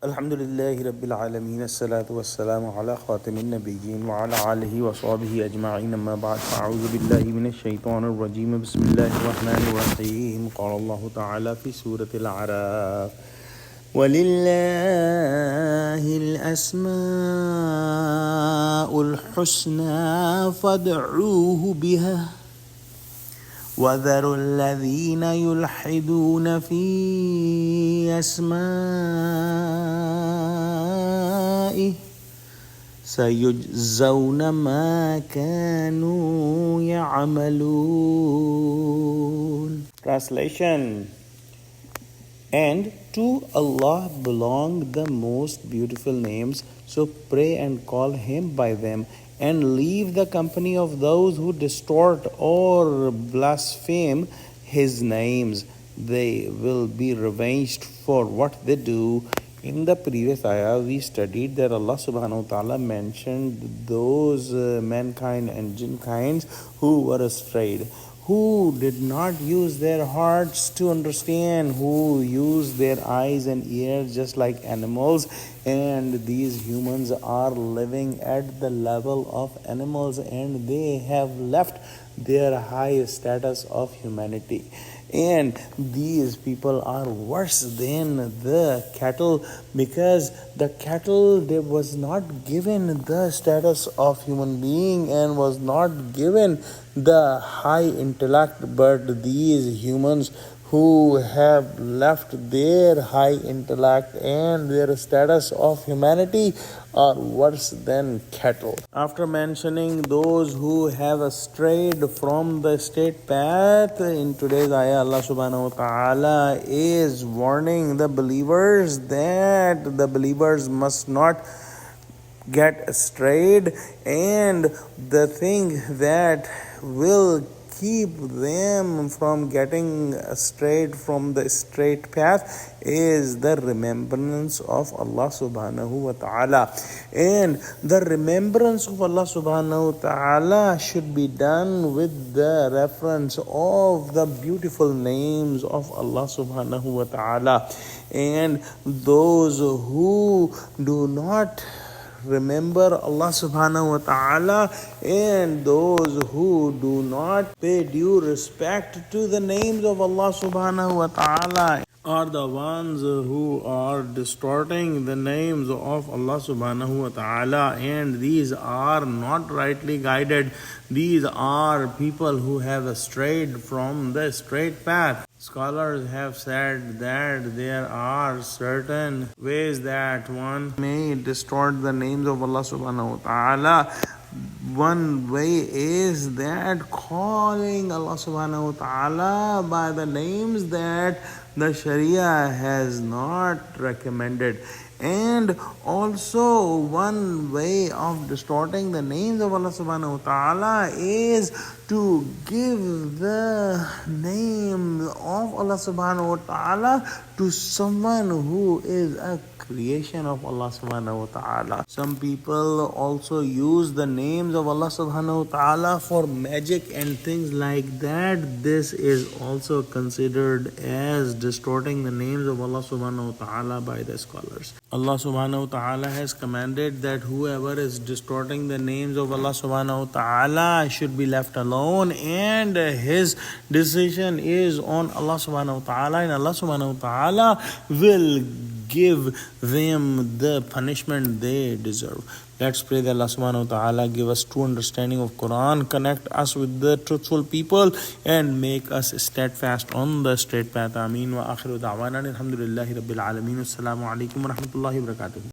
Alhamdulillahi Rabbil Alameen, As-salatu was-salamu ala khatimin nabiyyin wa ala alihi wa sahbihi ajma'in, amma ba'd, fa'a'udhu billahi minash shaitanir rajeem, bismillahir rahmanir rahim. Qala Allahu ta'ala fi Surah Al-Aaraf, وَلِلَّهِ الْأَسْمَاءُ الْحُسْنَى فَادْعُوهُ بِهَا وَذَرُوا الَّذِينَ يُلْحِدُونَ فِي أَسْمَائِهِ سَيُجْزَوْنَ مَا كَانُوا يَعْمَلُونَ. Translation. And to Allah belong the most beautiful names, so pray and call Him by them, and leave the company of those who distort or blaspheme His names. They will be revenged for what they do. In the previous ayah, we studied that Allah subhanahu wa ta'ala mentioned those mankind and jinn kinds who were astray, who did not use their hearts to understand, who used their eyes and ears just like animals, and these humans are living at the level of animals, and they have left their high status of humanity. And these people are worse than the cattle, because the cattle, they was not given the status of human being and was not given the high intellect, but these humans who have left their high intellect and their status of humanity are worse than cattle. After mentioning those who have strayed from the straight path, in today's ayah, Allah subhanahu wa ta'ala is warning the believers that the believers must not get strayed, and the thing that will keep them from getting straight from the straight path is the remembrance of Allah subhanahu wa ta'ala. And the remembrance of Allah subhanahu wa ta'ala should be done with the reference of the beautiful names of Allah subhanahu wa ta'ala. And those who do not remember Allah subhanahu wa ta'ala, and those who do not pay due respect to the names of Allah subhanahu wa ta'ala are the ones who are distorting the names of Allah subhanahu wa ta'ala, and these are not rightly guided. These are people who have strayed from the straight path. Scholars have said that there are certain ways that one may distort the names of Allah subhanahu wa ta'ala. One way is that calling Allah subhanahu wa ta'ala by the names that the Sharia has not recommended. And also one way of distorting the names of Allah subhanahu wa ta'ala is to give the name of Allah subhanahu wa ta'ala to someone who is a creation of Allah subhanahu wa ta'ala. Some people also use the names of Allah subhanahu wa ta'ala for magic and things like that. This is also considered as distorting the names of Allah subhanahu wa ta'ala by the scholars. Allah subhanahu wa ta'ala has commanded that whoever is distorting the names of Allah subhanahu wa ta'ala should be left alone, and his decision is on Allah subhanahu wa ta'ala, and Allah subhanahu wa ta'ala will give them the punishment they deserve. Let's pray that Allah subhanahu wa ta'ala give us true understanding of Quran, connect us with the truthful people, and make us steadfast on the straight path. Ameen. Wa akhiru da'wana alhamdulillahi rabbil alameen. Assalamu alaikum wa rahmatullahi wa barakatuh.